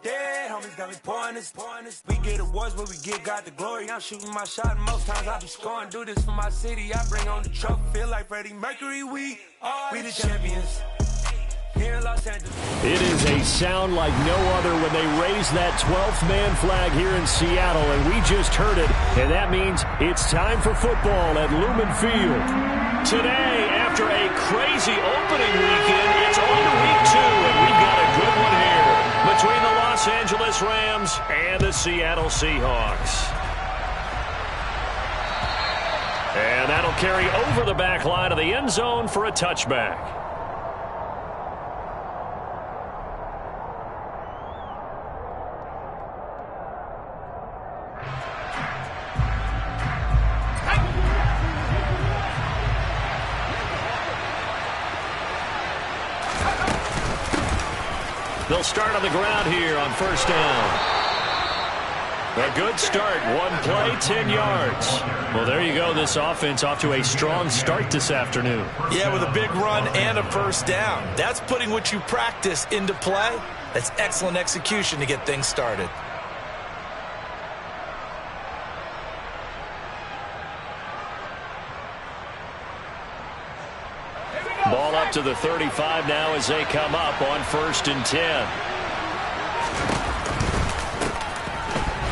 Dead homies got me pointers. We get awards, but we get God the glory. I'm shooting my shot, and most times I be scoring. Do this for my city. I bring on the trophy. Feel like Freddie Mercury. We the champions. Here in Los Angeles. It is a sound like no other when they raise that 12th man flag here in Seattle, and we just heard it, and that means it's time for football at Lumen Field. Today, after a crazy opening weekend, it's on to week 2, and we've got a good one here between the Los Angeles Rams and the Seattle Seahawks. And that'll carry over the back line of the end zone for a touchback. They'll start on the ground here on first down. A good start. One play, 10 yards. Well, there you go. This offense off to a strong start this afternoon. Yeah, with a big run and a first down. That's putting what you practice into play. That's excellent execution to get things started. Ball up to the 35 now as they come up on 1st and 10.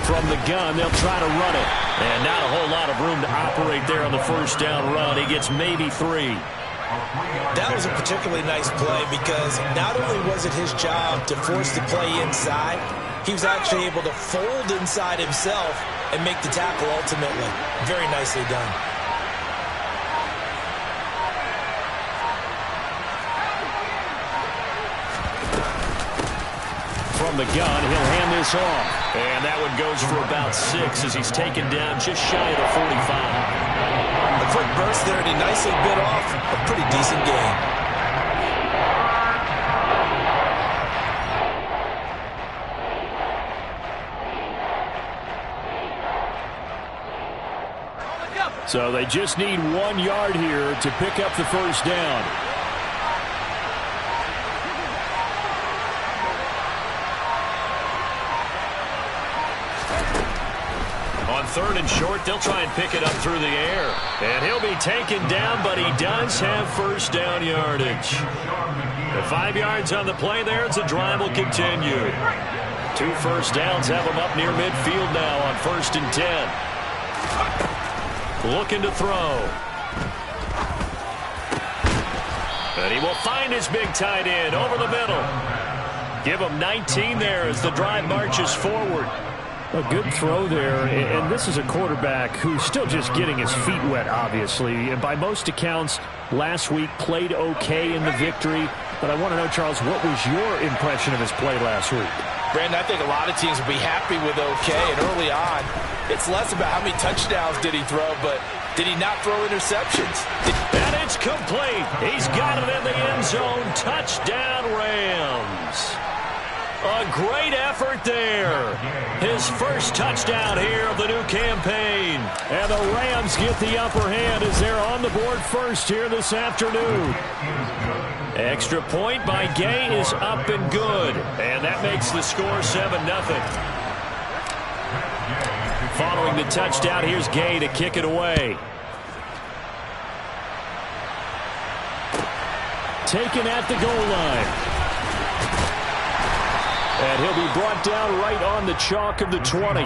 From the gun, they'll try to run it. And not a whole lot of room to operate there on the first down run. He gets maybe 3. That was a particularly nice play because not only was it his job to force the play inside, he was actually able to fold inside himself and make the tackle ultimately. Very nicely done. From the gun, he'll hand this off. And that one goes for about 6 as he's taken down just shy of the 45. A quick burst there, and he nicely bit off a pretty decent gain. So they just need 1 yard here to pick up the first down. On 3rd and short, they'll try and pick it up through the air. And he'll be taken down, but he does have first down yardage. The 5 yards on the play there as the drive will continue. 2 first downs have him up near midfield now on 1st and 10. Looking to throw. And he will find his big tight end over the middle. Give him 19 there as the drive marches forward. A good throw there, and this is a quarterback who's still just getting his feet wet, obviously. And by most accounts, last week played okay in the victory. But I want to know, Charles, what was your impression of his play last week? Brandon, I think a lot of teams will be happy with okay. And early on, it's less about how many touchdowns did he throw, but did he not throw interceptions? And it's complete. He's got it in the end zone. Touchdown, Rams. A great effort there. His first touchdown here of the new campaign. And the Rams get the upper hand as they're on the board first here this afternoon. Extra point by Gay is up and good. And that makes the score 7-0. Following the touchdown, here's Gay to kick it away. Taken at the goal line. And he'll be brought down right on the chalk of the 20.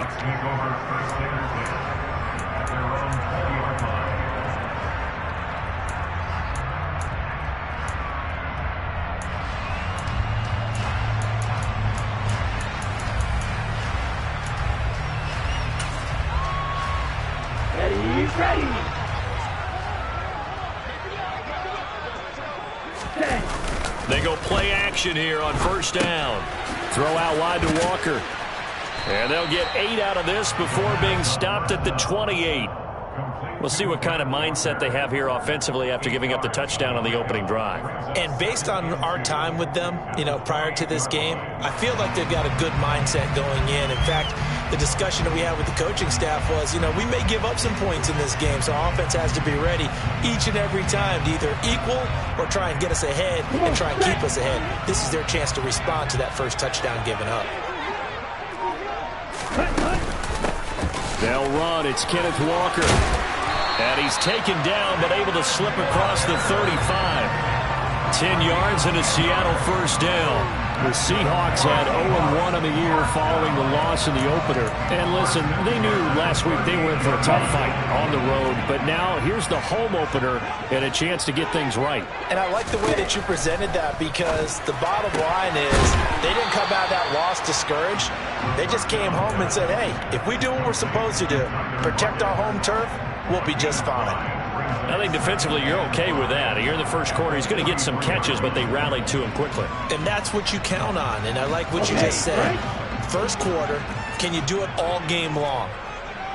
Ready. They go play action here on first down. Throw out wide to Walker. And they'll get 8 out of this before being stopped at the 28. We'll see what kind of mindset they have here offensively after giving up the touchdown on the opening drive. And based on our time with them, prior to this game, I feel like they've got a good mindset going in. In fact, the discussion that we had with the coaching staff was, we may give up some points in this game, so our offense has to be ready each and every time to either equal or try and get us ahead and try and keep us ahead. This is their chance to respond to that first touchdown given up. They'll run. It's Kenneth Walker. And he's taken down, but able to slip across the 35. 10 yards and a Seattle first down. The Seahawks had 0-1 on the year following the loss in the opener. And listen, they knew last week they were in for a tough fight on the road. But now here's the home opener and a chance to get things right. And I like the way that you presented that, because the bottom line is they didn't come out of that loss discouraged. They just came home and said, hey, if we do what we're supposed to do, protect our home turf, we'll be just fine. I think defensively you're okay with that. Here in the first quarter, he's going to get some catches, but they rallied to him quickly. And that's what you count on, and I like what you just said. First quarter, can you do it all game long?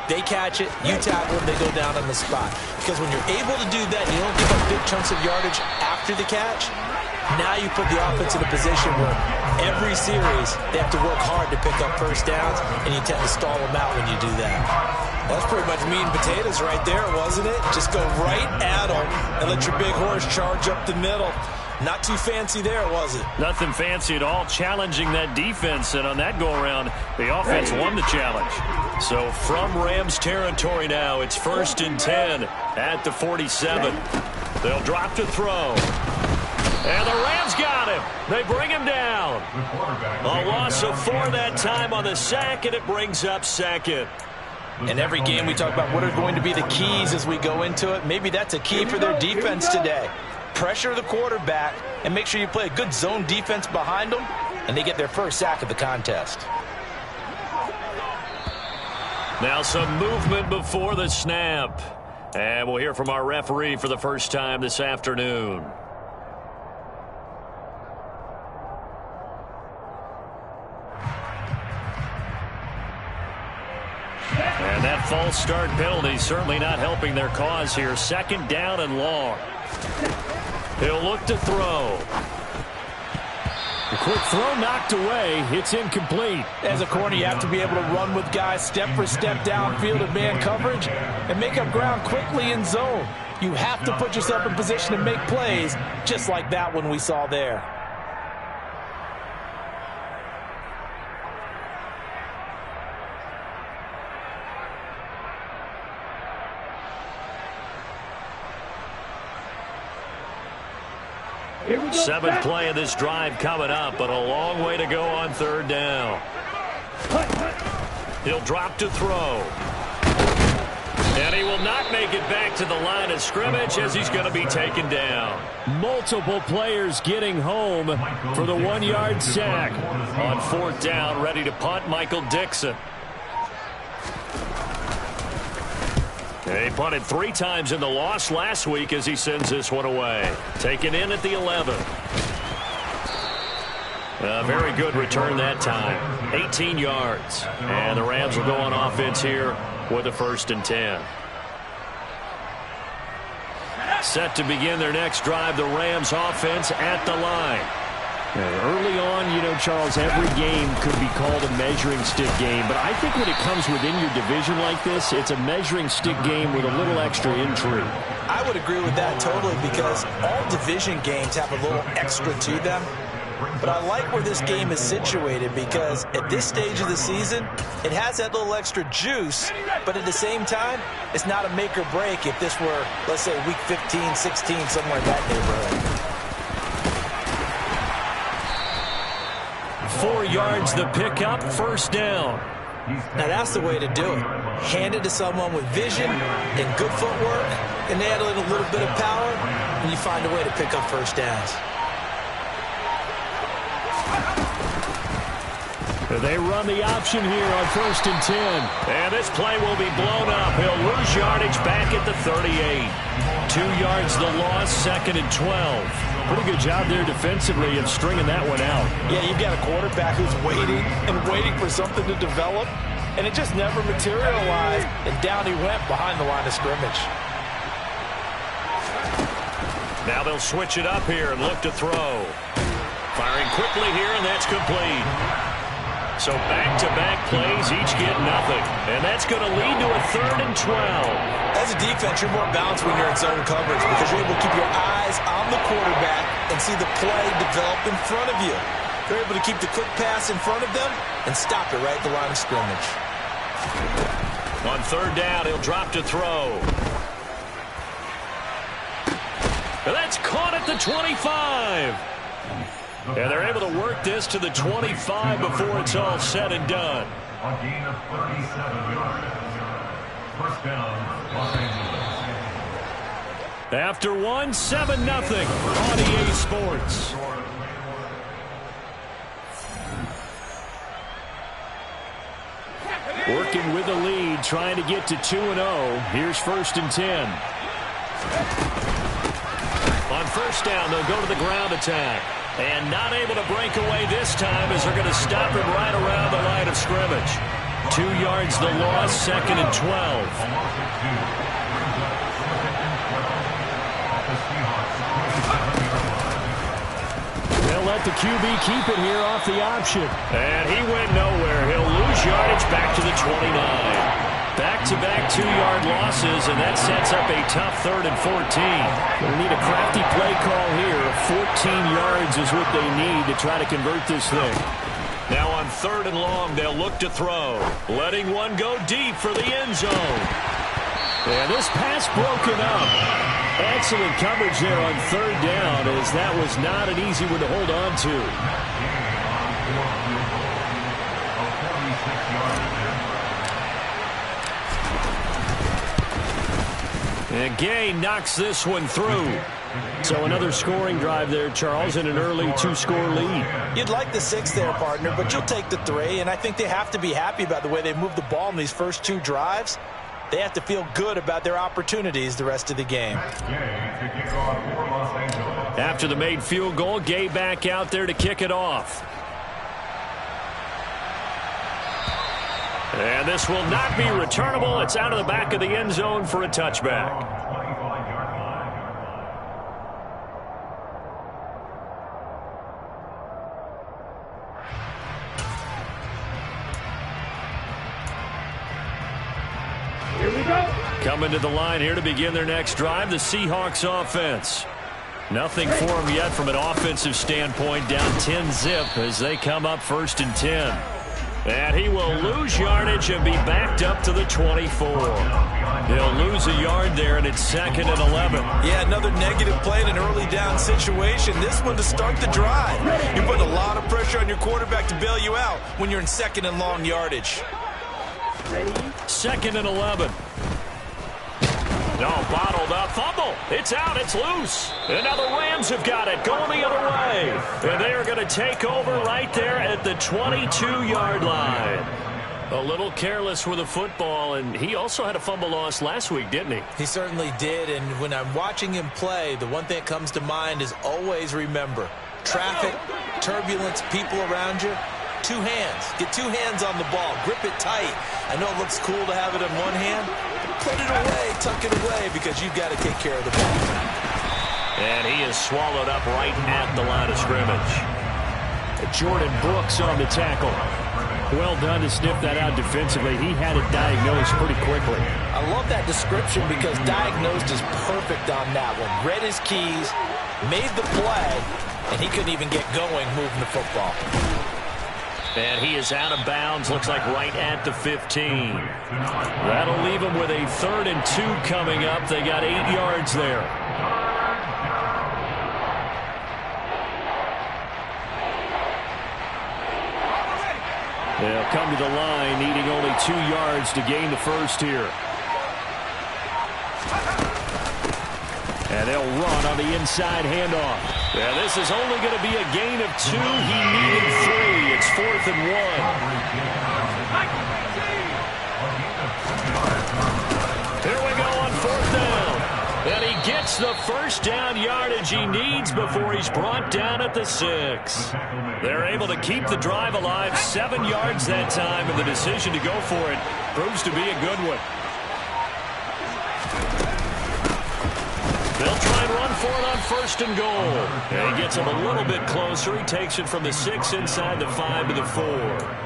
They catch it, you tackle them, they go down on the spot. Because when you're able to do that, you don't give up big chunks of yardage after the catch. Now you put the offense in a position where every series they have to work hard to pick up first downs, and you tend to stall them out when you do that. That's pretty much meat and potatoes right there, wasn't it? Just go right at them and let your big horse charge up the middle. Not too fancy there, was it? Nothing fancy at all, challenging that defense, and on that go-around, the offense won the challenge. So from Rams territory now, it's 1st and 10 at the 47. They'll drop to throw. And the Rams got him. They bring him down. A loss of 4 that time on the sack, and it brings up 2nd. In every game we talk about what are going to be the keys as we go into it. Maybe that's a key for their defense today. Pressure the quarterback and make sure you play a good zone defense behind them, and they get their first sack of the contest. Now some movement before the snap. And we'll hear from our referee for the first time this afternoon. And that false start penalty certainly not helping their cause here. 2nd down and long. He'll look to throw. The quick throw knocked away. It's incomplete. As a corner, you have to be able to run with guys step for step downfield in man coverage and make up ground quickly in zone. You have to put yourself in position to make plays, just like that one we saw there. Seventh play of this drive coming up, but a long way to go on 3rd down. He'll drop to throw. And he will not make it back to the line of scrimmage as he's going to be taken down. Multiple players getting home for the 1-yard sack. On 4th down, ready to punt, Michael Dixon. He punted 3 times in the loss last week as he sends this one away. Taken in at the 11. A very good return that time. 18 yards. And the Rams will go on offense here with a 1st and 10. Set to begin their next drive, the Rams offense at the line. Early on, Charles, every game could be called a measuring stick game. But I think when it comes within your division like this, it's a measuring stick game with a little extra intrigue. I would agree with that totally, because all division games have a little extra to them. But I like where this game is situated, because at this stage of the season, it has that little extra juice, but at the same time, it's not a make or break if this were, let's say, week 15, 16, somewhere in that neighborhood. 4 yards the pickup, 1st down. Now that's the way to do it. Hand it to someone with vision and good footwork, and add a little bit of power, and you find a way to pick up 1st downs. They run the option here on 1st and 10. And this play will be blown up. He'll lose yardage back at the 38. 2 yards the loss, 2nd and 12. Pretty good job there defensively of stringing that one out. Yeah, you've got a quarterback who's waiting and waiting for something to develop. and it just never materialized, and down he went behind the line of scrimmage. Now they'll switch it up here and look to throw. Firing quickly here, and that's complete. So back-to-back plays, each get nothing. And that's going to lead to a 3rd and 12. As a defense, you're more balanced when you're in zone coverage because you're able to keep your eyes on the quarterback and see the play develop in front of you. You're able to keep the quick pass in front of them and stop it right at the line of scrimmage. On 3rd down, he'll drop to throw. And that's caught at the 25. And they're able to work this to the 25 before it's all said and done. A gain of 37 yards. First down, Los Angeles. After 1, 7-0 on EA Sports. Working with the lead, trying to get to 2-0. Here's 1st and 10. On 1st down, they'll go to the ground attack. And not able to break away this time as they're going to stop him right around the line of scrimmage. 2 yards the loss, 2nd and 12. They'll let the QB keep it here off the option. And he went nowhere. He'll lose yardage back to the 29. Back-to-back 2-yard losses, and that sets up a tough 3rd and 14. They'll need a crafty play call here. 14 yards is what they need to try to convert this thing. Now on 3rd and long, they'll look to throw. Letting one go deep for the end zone. And this pass broken up. Excellent coverage there on 3rd down, as that was not an easy one to hold on to. And Gay knocks this one through. So another scoring drive there, Charles, and an early 2-score lead. You'd like the 6 there, partner, but you'll take the 3, and I think they have to be happy about the way they moved the ball in these first 2 drives. They have to feel good about their opportunities the rest of the game. After the made field goal, Gay back out there to kick it off. And this will not be returnable. It's out of the back of the end zone for a touchback. Here we go. Coming to the line here to begin their next drive, the Seahawks offense. Nothing for them yet from an offensive standpoint, down 10-zip as they come up 1st and 10. And he will lose yardage and be backed up to the 24. He'll lose a yard there, and it's 2nd and 11. Yeah, another negative play in an early down situation. This one to start the drive. You're putting a lot of pressure on your quarterback to bail you out when you're in 2nd and long yardage. 2nd and 11. No, bottled up. Fumble. It's out. It's loose. And now the Rams have got it. Going the other way. And they are going to take over right there at the 22-yard line. A little careless with the football, and he also had a fumble loss last week, didn't he? He certainly did, and when I'm watching him play, the one thing that comes to mind is always remember, traffic, turbulence, people around you, 2 hands. Get 2 hands on the ball. Grip it tight. I know it looks cool to have it in one hand. Put it away, tuck it away, because you've got to take care of the ball. And he is swallowed up right at the line of scrimmage. Jordan Brooks on the tackle. Well done to sniff that out defensively. He had it diagnosed pretty quickly. I love that description because diagnosed is perfect on that one. Read his keys, made the play, and he couldn't even get going moving the football. And he is out of bounds, looks like right at the 15. That'll leave him with a 3rd and 2 coming up. They got 8 yards there. They'll come to the line, needing only 2 yards to gain the first here. And they'll run on the inside handoff. Yeah, this is only going to be a gain of 2. He needed 3. It's 4th and 1. Here we go on 4th down. And he gets gets the first down yardage he needs before he's brought down at the 6. They're able to keep the drive alive, 7 yards that time, and the decision to go for it proves to be a good one. They'll try and run for it on 1st and goal. And he gets him a little bit closer. He takes it from the 6 inside the 5 to the 4.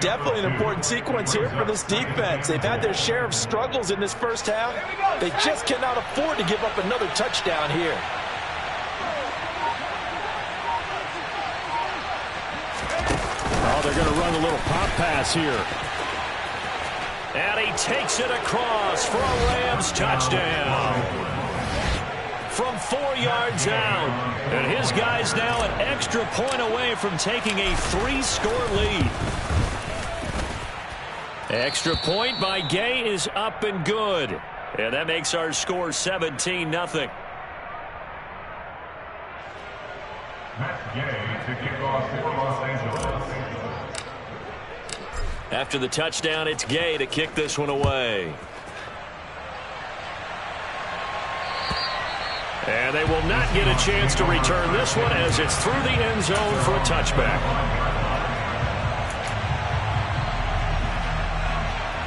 Definitely an important sequence here for this defense. They've had their share of struggles in this first half. They just cannot afford to give up another touchdown here. Oh, they're going to run a little pop pass here. And he takes it across for a Rams touchdown. From 4 yards out. And his guy's now an extra point away from taking a 3-score lead. Extra point by Gay is up and good. And that makes our score 17-0. Matt Gay to kick off for Los Angeles. After the touchdown, it's Gay to kick this one away. And they will not get a chance to return this one as it's through the end zone for a touchback.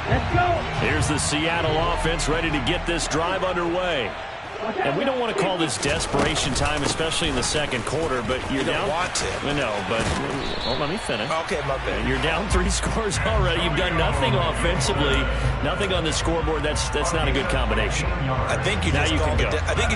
Let's go. Here's the Seattle offense ready to get this drive underway. And we don't want to call this desperation time, especially in the second quarter, but you're down. You don't want to. No, but let me finish. Okay, my bad. You're down 3 scores already. You've done nothing offensively, nothing on the scoreboard. That's not a good combination. I think you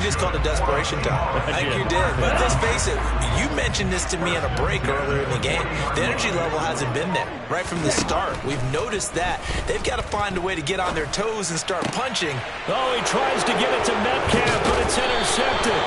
just called it desperation time. I think you did. But let's face it, you mentioned this to me in a break earlier in the game. The energy level hasn't been there right from the start. We've noticed that. They've got to find a way to get on their toes and start punching. Oh, he tries to get it to Metcalf, but it's intercepted.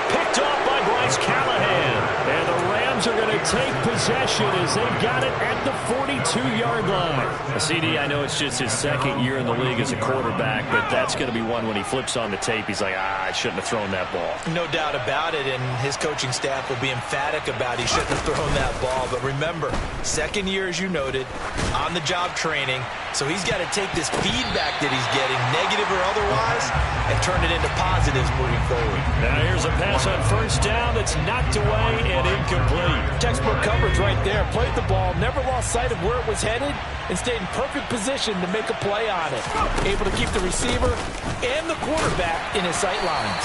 Picked off by Bryce Callahan. And the Rams are going to take possession as they've got it at the 42-yard line. CD, I know it's just his second year in the league as a quarterback, but that's going to be one when he flips on the tape. He's like, I shouldn't have thrown that ball. No doubt about it, and his coaching staff will be emphatic about he shouldn't have thrown that ball. But remember, second year, as you noted, on-the-job training, so he's got to take this feedback that he's getting, negative or otherwise, and turn it into positives moving forward. Now here's a pass on first down that's knocked away and incomplete. Textbook coverage right there. Played the ball, never lost sight of where it was headed, and stayed in perfect position to make a play on it. Able to keep the receiver and the quarterback in his sight lines.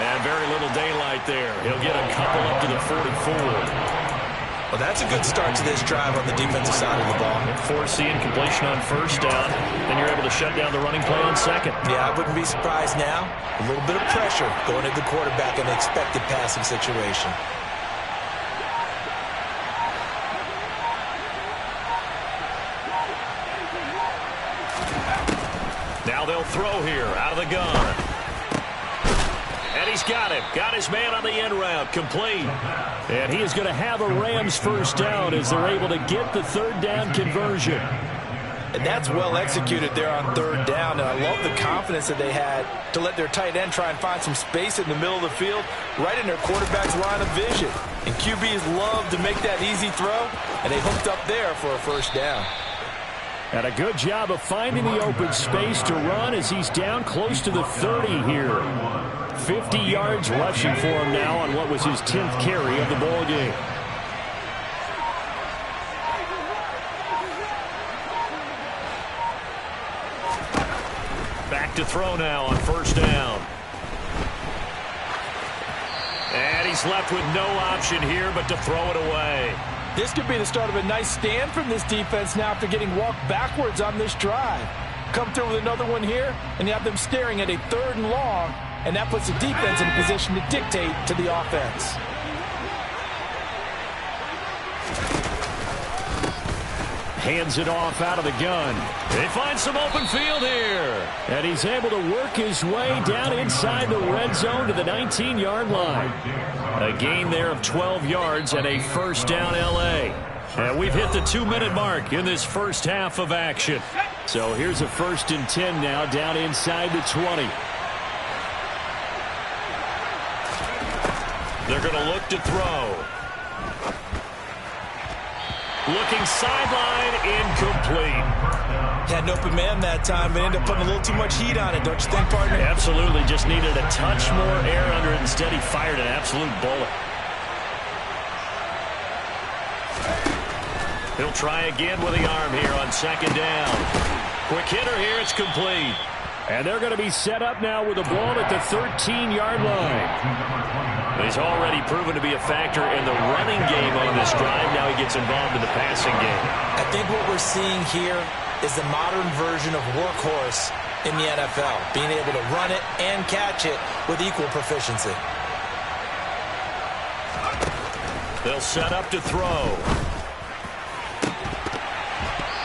And very little daylight there. He'll get a couple up to the 44. Well, that's a good start to this drive on the defensive side of the ball. Force the incompletion on first down. Then you're able to shut down the running play on second. Yeah, I wouldn't be surprised now. A little bit of pressure going at the quarterback in an expected passing situation. Now they'll throw here out of the gun. And he's got it. Got his man on the end route. Complete. And he is going to have a Rams first down as they're able to get the third down conversion. And that's well executed there on third down. And I love the confidence that they had to let their tight end try and find some space in the middle of the field, right in their quarterback's line of vision. And QBs love to make that easy throw, and they hooked up there for a first down. And a good job of finding the open space to run as he's down close to the 30 here. 50 yards rushing for him now on what was his 10th carry of the ball game. Back to throw now on first down. And he's left with no option here but to throw it away. This could be the start of a nice stand from this defense now after getting walked backwards on this drive. Come through with another one here, and you have them staring at a 3rd and long, and that puts the defense in a position to dictate to the offense. Hands it off out of the gun. They find some open field here. And he's able to work his way down inside the red zone to the 19-yard line. A gain there of 12 yards and a first down L.A. And we've hit the 2-minute mark in this first half of action. So here's a 1st and 10 now down inside the 20. They're going to look to throw. Looking sideline, incomplete. Had an open man that time, but ended up putting a little too much heat on it, don't you think, partner? Absolutely, just needed a touch more air under it. Instead, he fired an absolute bullet. He'll try again with the arm here on second down. Quick hitter here, it's complete. And they're going to be set up now with the ball at the 13-yard line. He's already proven to be a factor in the running game on this drive. Now he gets involved in the passing game. I think what we're seeing here is the modern version of workhorse in the NFL, being able to run it and catch it with equal proficiency. They'll set up to throw.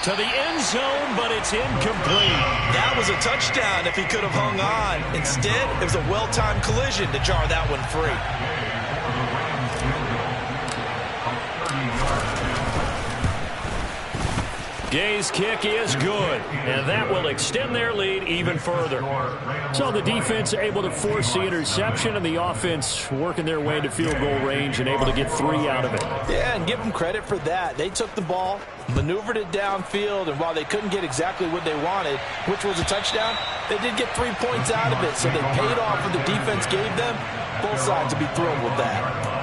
To the end zone, but it's incomplete. That was a touchdown if he could have hung on. Instead, it was a well-timed collision to jar that one free. Gay's kick is good, and that will extend their lead even further. So the defense able to force the interception, and the offense working their way into field goal range and able to get 3 out of it. Yeah, and give them credit for that. They took the ball, maneuvered it downfield, and while they couldn't get exactly what they wanted, which was a touchdown, they did get 3 points out of it, so they paid off what the defense gave them. Both sides will be thrilled with that.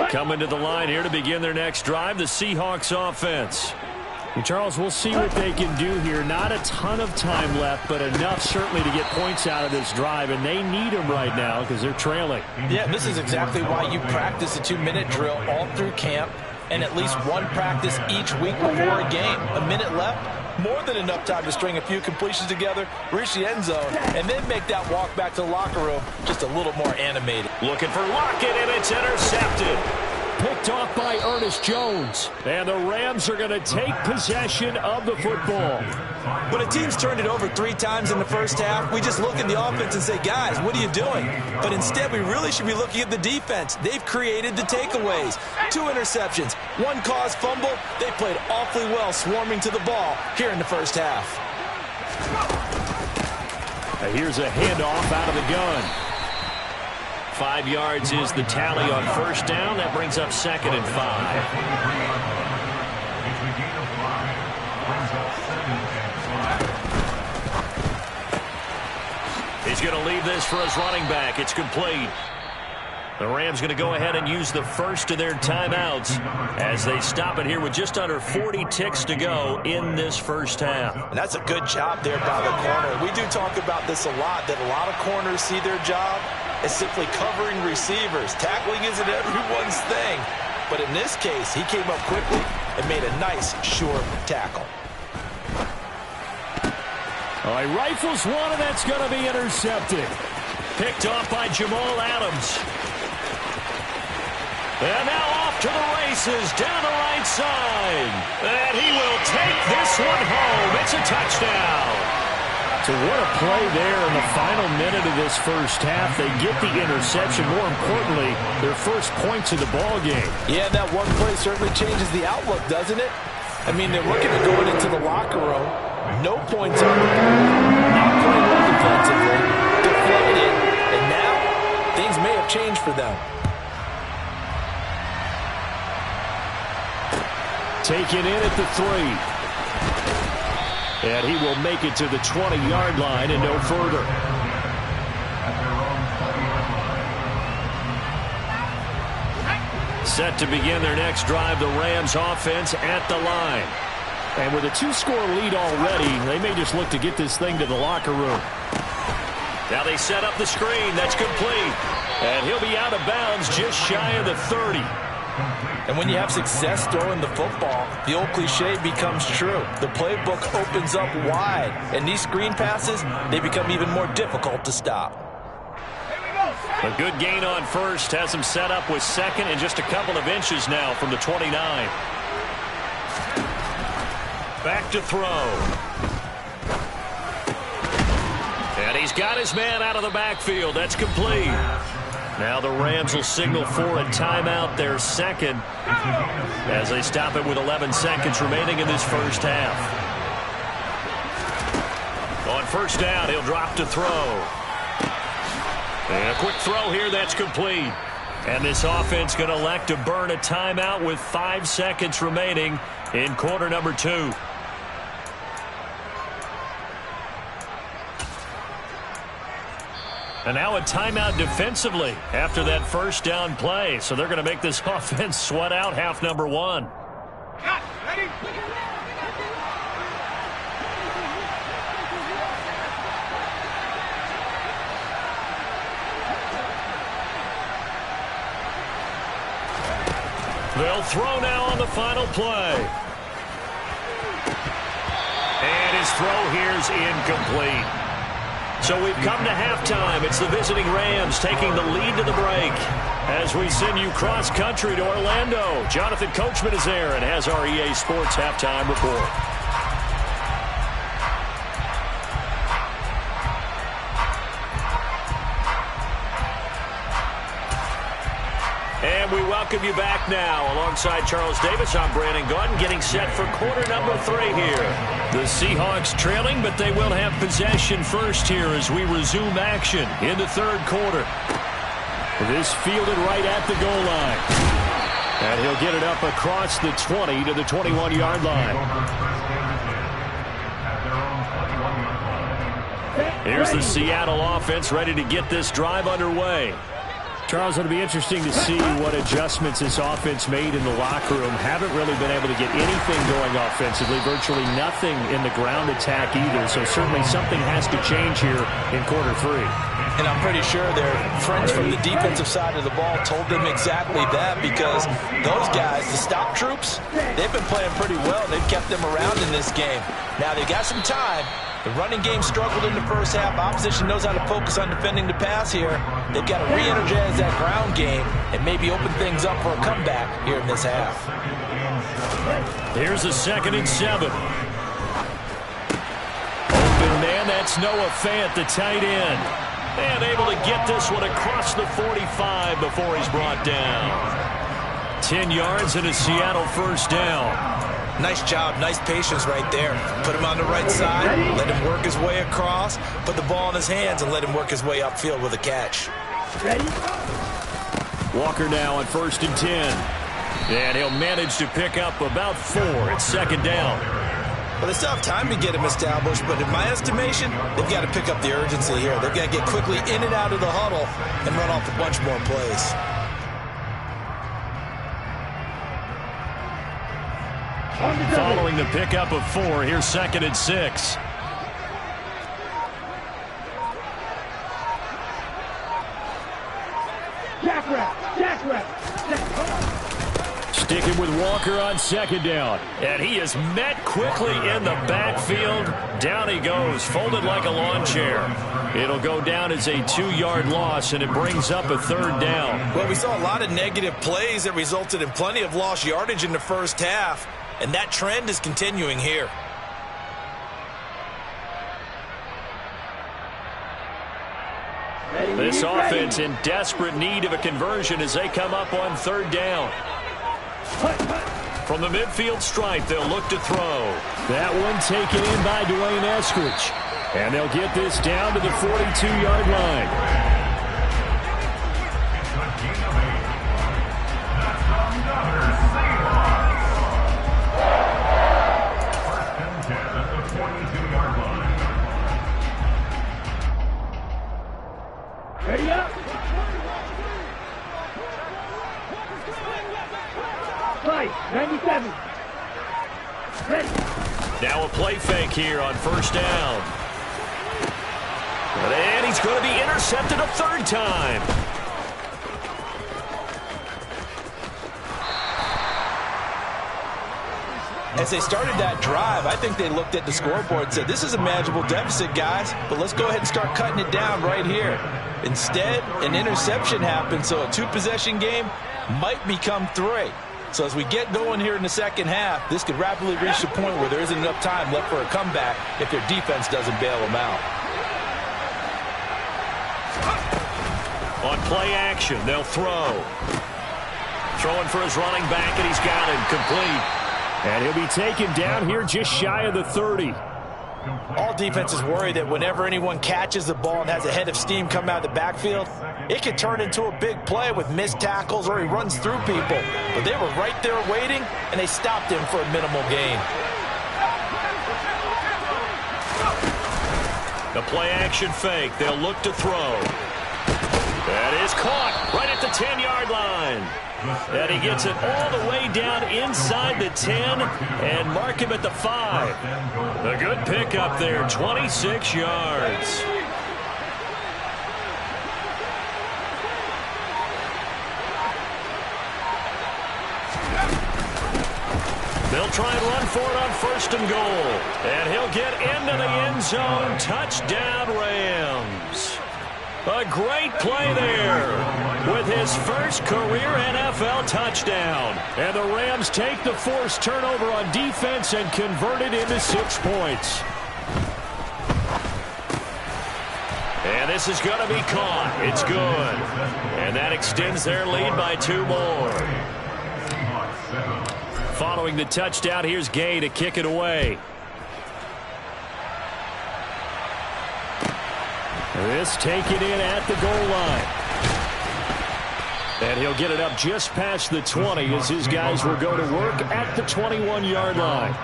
Coming to the line here to begin their next drive, the Seahawks offense. And Charles, we'll see what they can do here. Not a ton of time left, but enough certainly to get points out of this drive, and they need them right now because they're trailing. Yeah, this is exactly why you practice a 2-minute drill all through camp and at least one practice each week before a game. A minute left, more than enough time to string a few completions together, reach the end zone, and then make that walk back to the locker room just a little more animated. Looking for Lockett, and it's intercepted. Picked off by Ernest Jones. And the Rams are going to take possession of the football. When a team's turned it over 3 times in the first half, we just look at the offense and say, guys, what are you doing? But instead, we really should be looking at the defense. They've created the takeaways. 2 interceptions, 1 caused fumble. They played awfully well swarming to the ball here in the first half. Here's a handoff out of the gun. 5 yards is the tally on first down. That brings up 2nd and 5. He's going to leave this for his running back. It's complete. The Rams going to go ahead and use the first of their timeouts as they stop it here with just under 40 ticks to go in this first half. And that's a good job there by the corner. We do talk about this a lot, that a lot of corners see their job as simply covering receivers. Tackling isn't everyone's thing. But in this case, he came up quickly and made a nice, sure tackle. All right, rifles one, and that's going to be intercepted. Picked off by Jamal Adams. And now off to the races down the right side. And he will take this one home. It's a touchdown. So what a play there in the final minute of this first half. They get the interception. More importantly, their first points of the ball game. Yeah, that one play certainly changes the outlook, doesn't it? I mean, they're looking at going into the locker room. No points on the board. Not playing well defensively. Deflated. And now, things may have changed for them. Taken in at the 3. And he will make it to the 20-yard line and no further. Set to begin their next drive, the Rams offense at the line. And with a 2-score lead already, they may just look to get this thing to the locker room. Now they set up the screen. That's complete. And he'll be out of bounds just shy of the 30. And when you have success throwing the football, the old cliche becomes true. The playbook opens up wide, and these screen passes, they become even more difficult to stop. A good gain on first has him set up with 2nd and just a couple of inches now from the 29. Back to throw. And he's got his man out of the backfield. That's complete. Now the Rams will signal for a timeout, their 2nd, as they stop it with 11 seconds remaining in this first half. On first down, he'll drop to throw. And a quick throw here that's complete. And this offense going to elect to burn a timeout with 5 seconds remaining in quarter number 2. And now a timeout defensively after that first down play. So they're going to make this offense sweat out half number 1. Ready? They'll throw now on the final play. And his throw here's incomplete. So we've come to halftime. It's the visiting Rams taking the lead to the break. As we send you cross-country to Orlando, Jonathan Coachman is there and has our EA Sports halftime report. And we welcome you back now. Alongside Charles Davis, I'm Brandon Gaudin, getting set for quarter number 3 here. The Seahawks trailing, but they will have possession first here as we resume action in the third quarter. This fielded right at the goal line. And he'll get it up across the 20 to the 21-yard line. Here's the Seattle offense ready to get this drive underway. Charles, it'll be interesting to see what adjustments this offense made in the locker room. Haven't really been able to get anything going offensively, virtually nothing in the ground attack either. So certainly something has to change here in quarter 3. And I'm pretty sure their friends from the defensive side of the ball told them exactly that, because those guys, the stop troops, they've been playing pretty well. They've kept them around in this game. Now they've got some time. The running game struggled in the first half. Opposition knows how to focus on defending the pass here. They've got to re-energize that ground game and maybe open things up for a comeback here in this half. Here's a 2nd and 7. Open man, that's Noah Fant, the tight end. And able to get this one across the 45 before he's brought down. 10 yards and a Seattle first down. Nice job, nice patience right there. Put him on the right side, let him work his way across, put the ball in his hands, and let him work his way upfield with a catch. Walker now on 1st and 10. And he'll manage to pick up about 4 at 2nd down. Well, they still have time to get him established, but in my estimation, they've got to pick up the urgency here. They've got to get quickly in and out of the huddle and run off a bunch more plays. Following the pickup of 4, here's 2nd and 6. Sticking with Walker on 2nd down. And he is met quickly in the backfield. Down he goes, folded like a lawn chair. It'll go down as a 2-yard loss, and it brings up a 3rd down. Well, we saw a lot of negative plays that resulted in plenty of lost yardage in the first half. And that trend is continuing here. This offense in desperate need of a conversion as they come up on 3rd down. From the midfield stripe, they'll look to throw. That one taken in by Dwayne Eskridge. And they'll get this down to the 42-yard line. Ready up. Fight, 97. Ready. Now a play fake here on 1st down. And he's going to be intercepted a 3rd time. As they started that drive, I think they looked at the scoreboard and said, this is a manageable deficit, guys, but let's go ahead and start cutting it down right here. Instead, an interception happened, so a 2-possession game might become 3. So as we get going here in the second half, this could rapidly reach the point where there isn't enough time left for a comeback if their defense doesn't bail them out. On play action, they'll throw. Throwing for his running back, and he's got it complete. And he'll be taken down here just shy of the 30. All defenses worry that whenever anyone catches the ball and has a head of steam come out of the backfield, it can turn into a big play with missed tackles or he runs through people. But they were right there waiting, and they stopped him for a minimal gain. The play-action fake. They'll look to throw. That is caught right at the 10-yard line. And he gets it all the way down inside the 10 and mark him at the 5. A good pickup there, 26 yards. They'll try and run for it on 1st and goal. And he'll get into the end zone. Touchdown, Rams. A great play there with his first career NFL touchdown. And the Rams take the forced turnover on defense and convert it into 6 points. And this is going to be caught. It's good. And that extends their lead by 2 more. Following the touchdown, here's Gay to kick it away. This taken in at the goal line. And he'll get it up just past the 20 as his guys will go to work at the 21-yard line.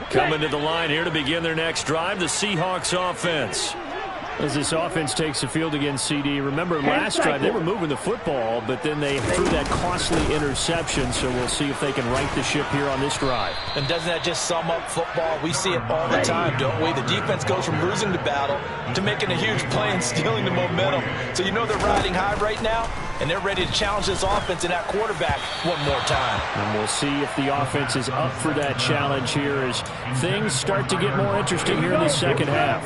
Coming to the line here to begin their next drive, the Seahawks offense. As this offense takes the field against CD, remember last drive they were moving the football, but then they threw that costly interception, so we'll see if they can right the ship here on this drive. And doesn't that just sum up football? We see it all the time, don't we? The defense goes from losing the battle to making a huge play and stealing the momentum. So you know they're riding high right now, and they're ready to challenge this offense and that quarterback one more time. And we'll see if the offense is up for that challenge here as things start to get more interesting here in the second half.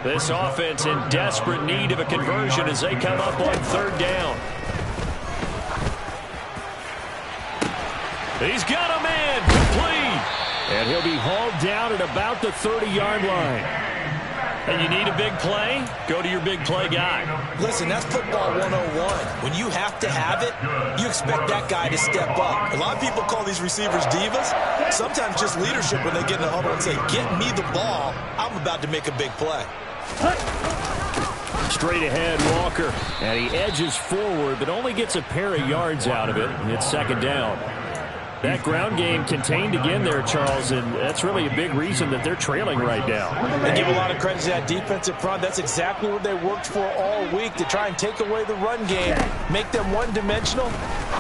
This offense in desperate need of a conversion as they come up on 3rd down. He's got a man complete. And he'll be hauled down at about the 30-yard line. And you need a big play? Go to your big play guy. Listen, that's football 101. When you have to have it, you expect that guy to step up. A lot of people call these receivers divas. Sometimes just leadership when they get in the huddle and say, get me the ball. I'm about to make a big play. Straight ahead, Walker. And he edges forward, but only gets a pair of yards out of it. It's 2nd down. That ground game contained again there, Charles, and that's really a big reason that they're trailing right now. They give a lot of credit to that defensive front. That's exactly what they worked for all week, to try and take away the run game, make them one-dimensional.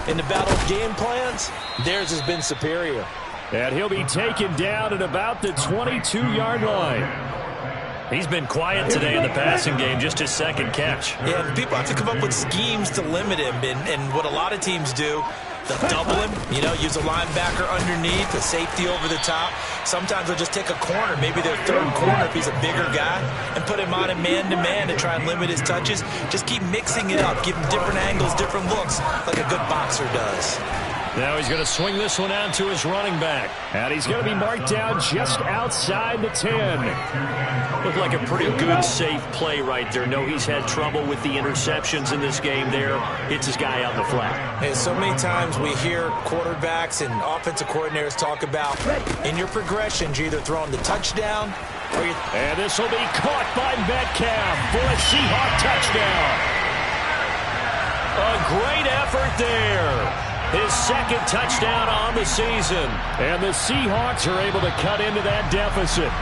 In the battle of game plans, theirs has been superior. And he'll be taken down at about the 22-yard line. He's been quiet today in the passing game, just his 2nd catch. Yeah, people have to come up with schemes to limit him, and what a lot of teams do, they'll double him, use a linebacker underneath, a safety over the top. Sometimes they'll just take a corner, maybe their 3rd corner if he's a bigger guy, and put him on a man-to-man to try and limit his touches. Just keep mixing it up, give him different angles, different looks, like a good boxer does. Now he's going to swing this one out to his running back. And he's going to be marked down just outside the 10. Looked like a pretty good, safe play right there. No, he's had trouble with the interceptions in this game there. Hits his guy out in the flat. Hey, so many times we hear quarterbacks and offensive coordinators talk about in your progressions, you're either throwing the touchdown or you... And this will be caught by Metcalf for a Seahawk touchdown. A great effort there. His 2nd touchdown on the season. And the Seahawks are able to cut into that deficit.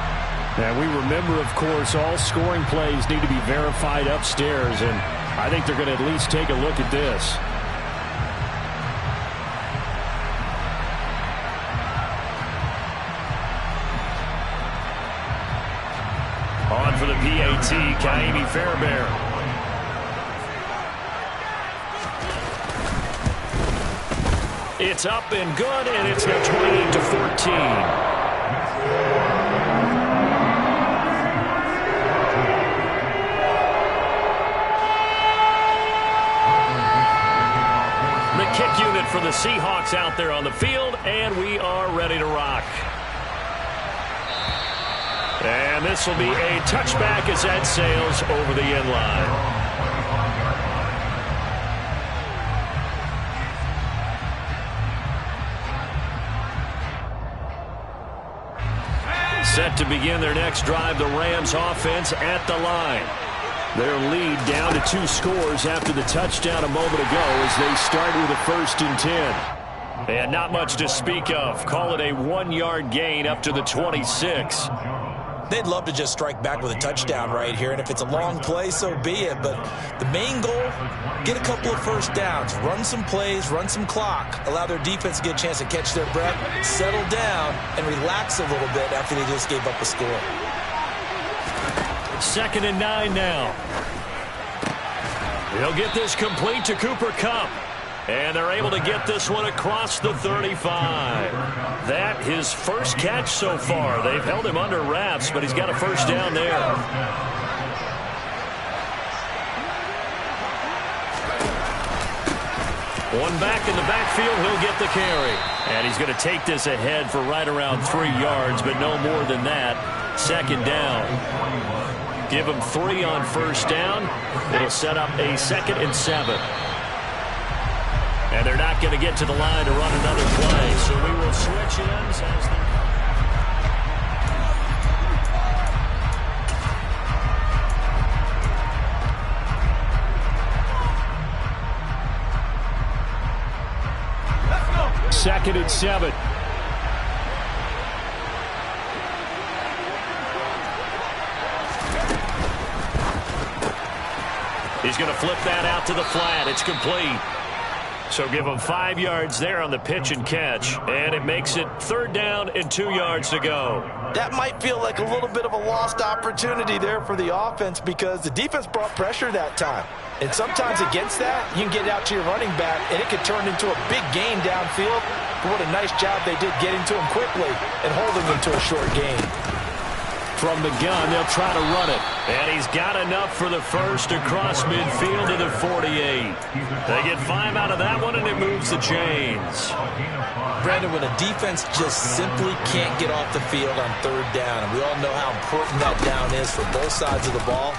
And we remember, of course, all scoring plays need to be verified upstairs. And I think they're going to at least take a look at this. On for the PAT, Kaimi Fairbairn. It's up and good, and it's now 28-14. Kick unit for the Seahawks out there on the field, and we are ready to rock. And this will be a touchback as that sails over the end line. Set to begin their next drive, the Rams offense at the line. Their lead down to 2 scores after the touchdown a moment ago as they start with a 1st and 10. And not much to speak of. Call it a 1-yard gain up to the 26. They'd love to just strike back with a touchdown right here, and if it's a long play, so be it. But the main goal, get a couple of first downs, run some plays, run some clock, allow their defense to get a chance to catch their breath, settle down, and relax a little bit after they just gave up a score. 2nd and 9 now. He'll get this complete to Cooper Kupp. And they're able to get this one across the 35. That his first catch so far. They've held him under wraps, but he's got a 1st down there. One back in the backfield, he'll get the carry. And he's going to take this ahead for right around 3 yards, but no more than that. 2nd down. Give him 3 on 1st down. It'll set up a 2nd and 7. And they're not going to get to the line to run another play. So we will switch ends as the... Let's go. 2nd and 7. He's going to flip that out to the flat. It's complete. So give him 5 yards there on the pitch and catch. And it makes it 3rd down and 2 yards to go. That might feel like a little bit of a lost opportunity there for the offense because the defense brought pressure that time. And sometimes against that, you can get out to your running back, and it could turn into a big gain downfield. But what a nice job they did getting to him quickly and holding him to a short gain. From the gun, they'll try to run it. And he's got enough for the 1st across midfield to the 48. They get 5 out of that one, and it moves the chains. Brandon, when a defense just simply can't get off the field on 3rd down, and we all know how important that down is for both sides of the ball,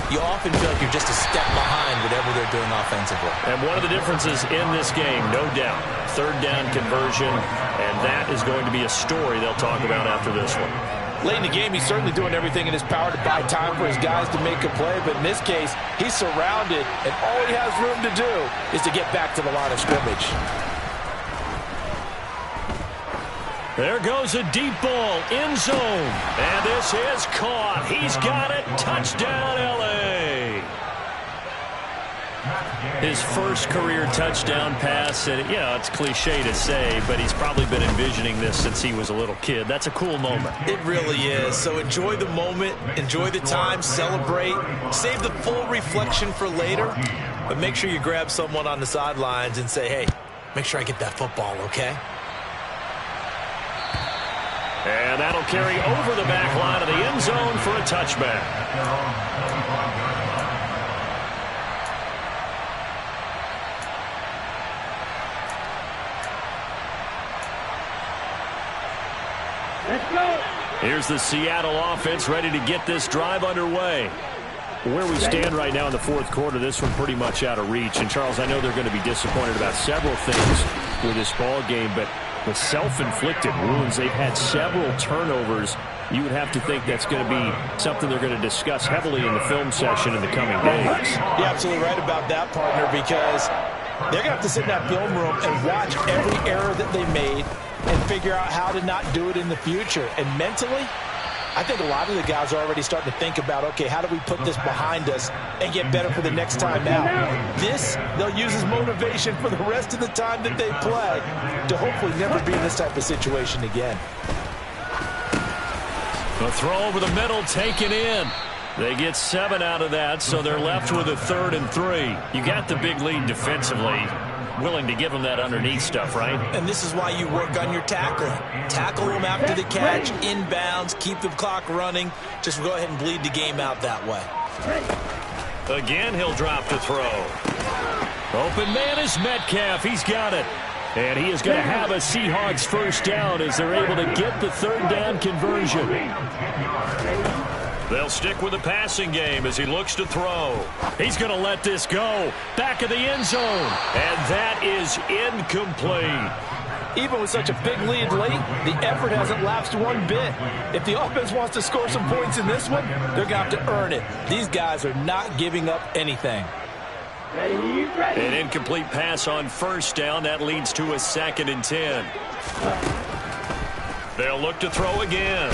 you often feel like you're just a step behind whatever they're doing offensively. And one of the differences in this game, no doubt, 3rd down conversion, and that is going to be a story they'll talk about after this one. Late in the game, he's certainly doing everything in his power to buy time for his guys to make a play, but in this case, he's surrounded, and all he has room to do is to get back to the line of scrimmage. There goes a deep ball, end zone, and this is caught. He's got it, touchdown, L.A. His first career touchdown pass, and yeah, it's cliche to say, but he's probably been envisioning this since he was a little kid. That's a cool moment. It really is. So enjoy the moment, enjoy the time, celebrate, save the full reflection for later, but make sure you grab someone on the sidelines and say, hey, make sure I get that football, okay? And that'll carry over the back line of the end zone for a touchback. Here's the Seattle offense ready to get this drive underway. Where we stand right now in the 4th quarter, this one pretty much out of reach. And, Charles, I know they're going to be disappointed about several things with this ball game, but the self-inflicted wounds, they've had several turnovers. You would have to think that's going to be something they're going to discuss heavily in the film session in the coming days. You're absolutely right about that, partner, because they're going to have to sit in that film room and watch every error that they made and figure out how to not do it in the future. And mentally, I think a lot of the guys are already starting to think about, okay, how do we put this behind us and get better for the next time out? This, they'll use as motivation for the rest of the time that they play to hopefully never be in this type of situation again. The throw over the middle taken in. They get 7 out of that, so they're left with a 3rd and 3. You got the big lead defensively. Willing to give them that underneath stuff, right? And this is why you work on your tackling. Tackle them after the catch, inbounds, keep the clock running. Just go ahead and bleed the game out that way. Again, he'll drop to throw. Open man is Metcalf. He's got it. And he is going to have a Seahawks 1st down as they're able to get the 3rd down conversion. They'll stick with the passing game as he looks to throw. He's going to let this go. Back of the end zone. And that is incomplete. Even with such a big lead late, the effort hasn't lapsed one bit. If the offense wants to score some points in this one, they're going to have to earn it. These guys are not giving up anything. An incomplete pass on first down. That leads to a 2nd and 10. They'll look to throw again.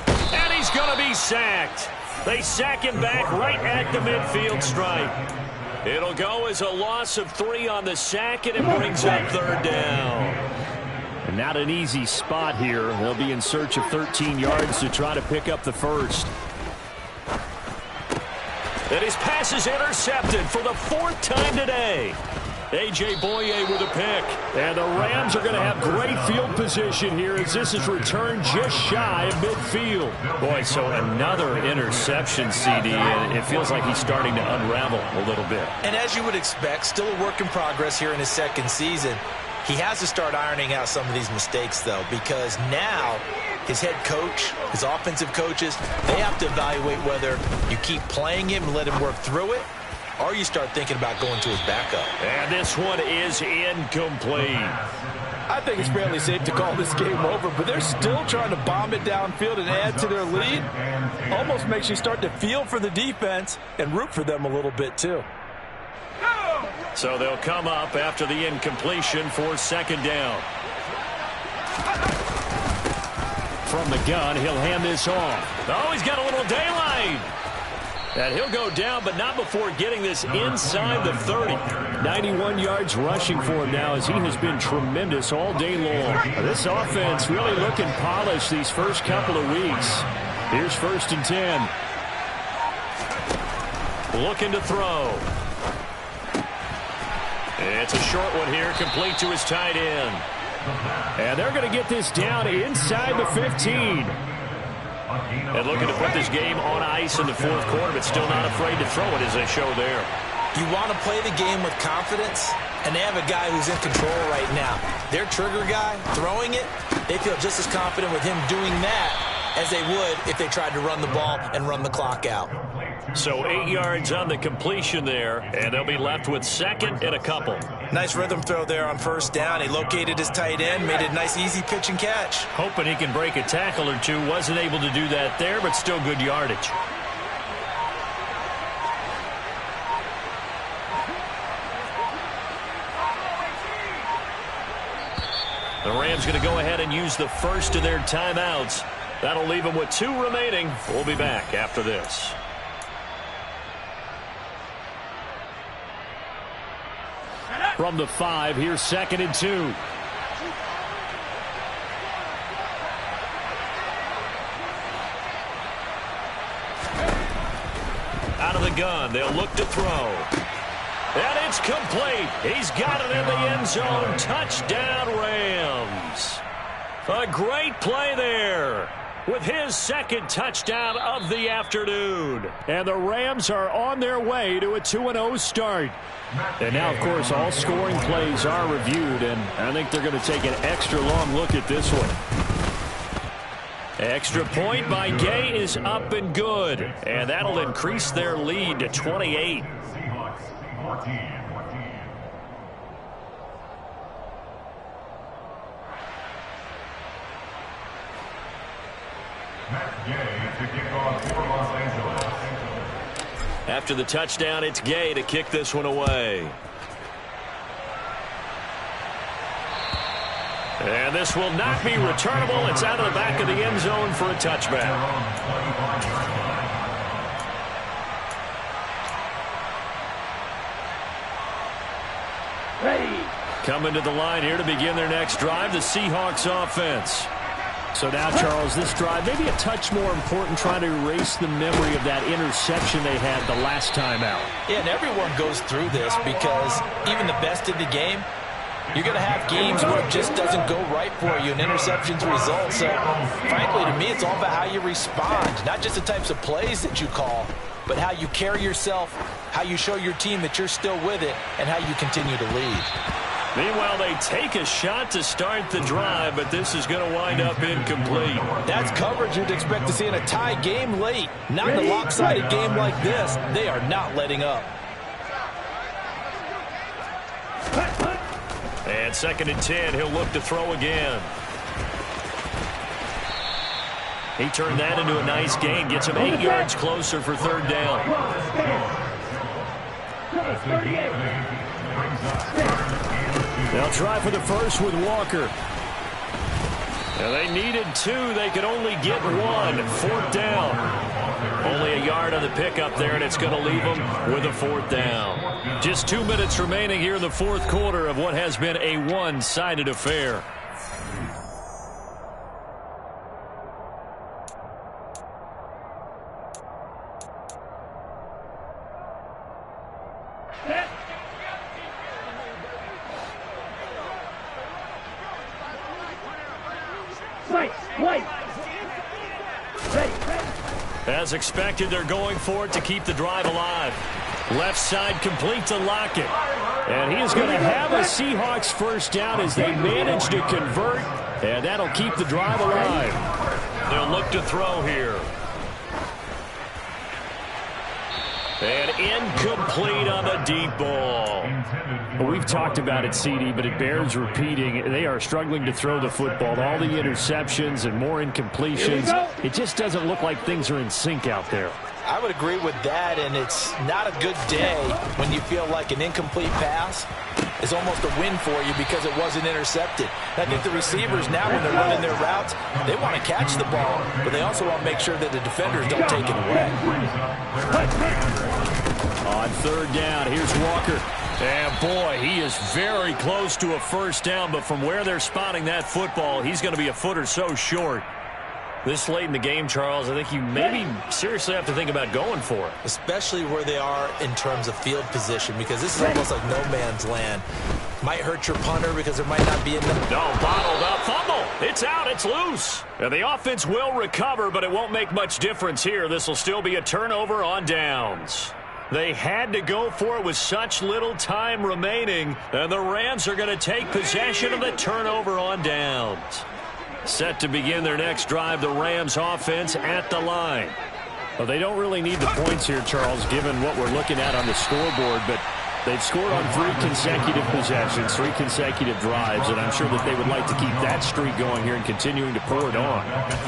And he's going to be sacked. They sack him back right at the midfield stripe. It'll go as a loss of 3 on the sack, and it brings up 3rd down. And not an easy spot here. They'll be in search of 13 yards to try to pick up the first. And his pass is intercepted for the 4th time today. A.J. Boye with a pick. And the Rams are going to have great field position here as this is returned just shy of midfield. Boy, so another interception, CD, and it feels like he's starting to unravel a little bit. And as you would expect, still a work in progress here in his 2nd season. He has to start ironing out some of these mistakes, though, because now his head coach, his offensive coaches, they have to evaluate whether you keep playing him and let him work through it, or you start thinking about going to his backup. And this one is incomplete. I think it's fairly safe to call this game over, but they're still trying to bomb it downfield and add to their lead. Almost makes you start to feel for the defense and root for them a little bit, too. So they'll come up after the incompletion for 2nd down. From the gun, he'll hand this off. Oh, he's got a little daylight. And he'll go down, but not before getting this inside the 30. 91 yards rushing for him now as he has been tremendous all day long. This offense really looking polished these first couple of weeks. Here's 1st and 10. Looking to throw. It's a short one here, complete to his tight end. And they're going to get this down inside the 15. And looking to put this game on ice in the 4th quarter, but still not afraid to throw it as they show there. You want to play the game with confidence, and they have a guy who's in control right now. Their trigger guy, throwing it, they feel just as confident with him doing that as they would if they tried to run the ball and run the clock out. So 8 yards on the completion there, and they'll be left with 2nd and a couple. Nice rhythm throw there on 1st down. He located his tight end, made it a nice easy pitch and catch. Hoping he can break a tackle or two. Wasn't able to do that there, but still good yardage. The Rams going to go ahead and use the first of their timeouts. That'll leave them with 2 remaining. We'll be back after this. From the 5, here's 2nd and 2. Out of the gun, they'll look to throw. And it's complete. He's got it in the end zone. Touchdown, Rams. A great play there with his 2nd touchdown of the afternoon. And the Rams are on their way to a 2-0 start. And now, of course, all scoring plays are reviewed, and I think they're going to take an extra long look at this one. Extra point by Gay is up and good, and that'll increase their lead to 28. After the touchdown, it's Gay to kick this one away. And this will not be returnable. It's out of the back of the end zone for a touchback. Coming to the line here to begin their next drive, the Seahawks offense. So now, Charles, this drive maybe a touch more important, trying to erase the memory of that interception they had the last time out. Yeah, and everyone goes through this because even the best in the game, you're going to have games where it just doesn't go right for you, and interceptions result. So, frankly, to me, it's all about how you respond, not just the types of plays that you call, but how you carry yourself, how you show your team that you're still with it, and how you continue to lead. Meanwhile, they take a shot to start the drive, but this is going to wind up incomplete. That's coverage you'd expect to see in a tie game late. Not in a lopsided game like this. They are not letting up. And And 2nd and 10, he'll look to throw again. He turned that into a nice gain. Gets him 8 yards closer for 3rd down. They'll try for the first with Walker. Now they needed 2. They could only get 1. 4th down. Only a yard on the pickup there, and it's going to leave them with a 4th down. Just 2 minutes remaining here in the 4th quarter of what has been a one-sided affair. As expected, they're going for it to keep the drive alive. Left side complete to Lockett. And he is going to have a Seahawks first down as they manage to convert. And that'll keep the drive alive. They'll look to throw here. And incomplete on the deep ball. Well, we've talked about it, CD, but it bears repeating. They are struggling to throw the football. All the interceptions and more incompletions. It just doesn't look like things are in sync out there. I would agree with that, and it's not a good day when you feel like an incomplete pass is almost a win for you because it wasn't intercepted. I think the receivers now, when they're running their routes, they want to catch the ball, but they also want to make sure that the defenders don't take it away. On 3rd down, here's Walker. And boy, he is very close to a first down, but from where they're spotting that football, he's going to be a foot or so short. This late in the game, Charles, I think you maybe seriously have to think about going for it. Especially where they are in terms of field position, because this is almost like no man's land. Might hurt your punter because there might not be enough. No, bottled up. Fumble. It's out. It's loose. And the offense will recover, but it won't make much difference here. This will still be a turnover on downs. They had to go for it with such little time remaining, and the Rams are going to take possession of the turnover on downs. Set to begin their next drive, the Rams offense at the line. Well, they don't really need the points here, Charles, given what we're looking at on the scoreboard, but they've scored on 3 consecutive possessions, 3 consecutive drives, and I'm sure that they would like to keep that streak going here and continuing to pour it on.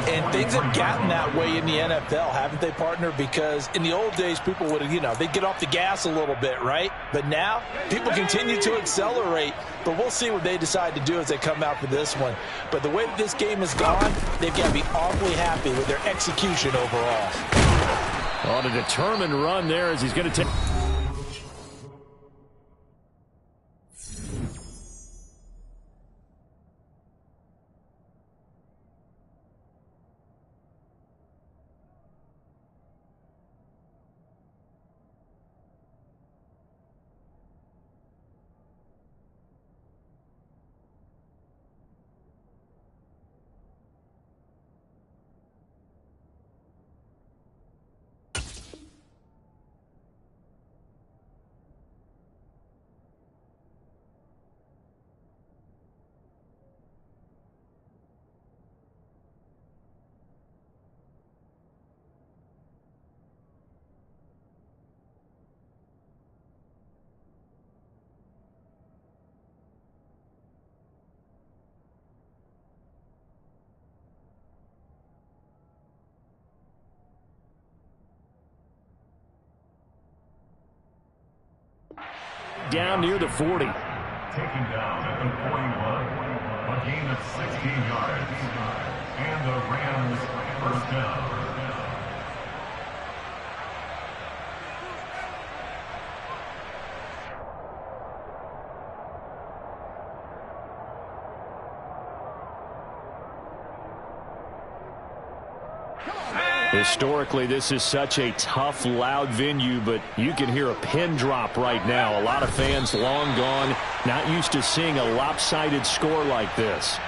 And things have gotten that way in the NFL, haven't they, partner? Because in the old days, people would, they'd get off the gas a little bit, right? But now, people continue to accelerate, but we'll see what they decide to do as they come out for this one. But the way that this game has gone, they've got to be awfully happy with their execution overall. On a determined run there as he's going to take... down near the 40. Taken down at the 41. A gain of 16 yards. And the Rams first down. Historically, this is such a tough, loud venue, but you can hear a pin drop right now. A lot of fans long gone, not used to seeing a lopsided score like this.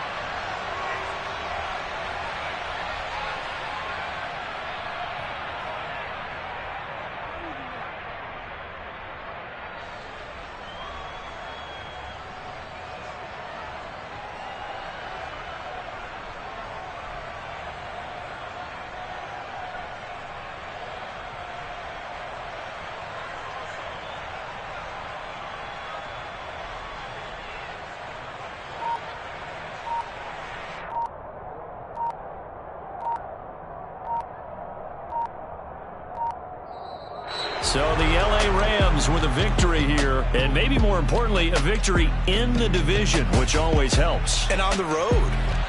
So the L.A. Rams with a victory here. And maybe more importantly, a victory in the division, which always helps. And on the road.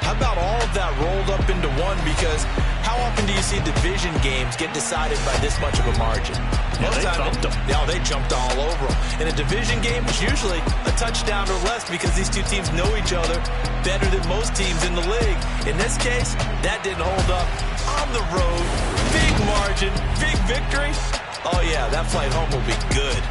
How about all of that rolled up into one? Because how often do you see division games get decided by this much of a margin? Yeah, they thumped them. Yeah, they jumped all over them. In a division game, it's usually a touchdown or less because these two teams know each other better than most teams in the league. In this case, that didn't hold up. On the road, big margin, big victory. Oh, yeah, that flight home will be good.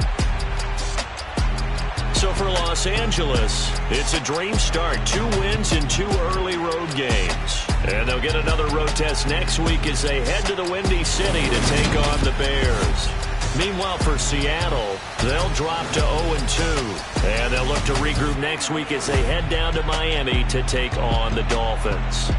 So for Los Angeles, it's a dream start. 2 wins in 2 early road games. And they'll get another road test next week as they head to the Windy City to take on the Bears. Meanwhile, for Seattle, they'll drop to 0-2. And they'll look to regroup next week as they head down to Miami to take on the Dolphins.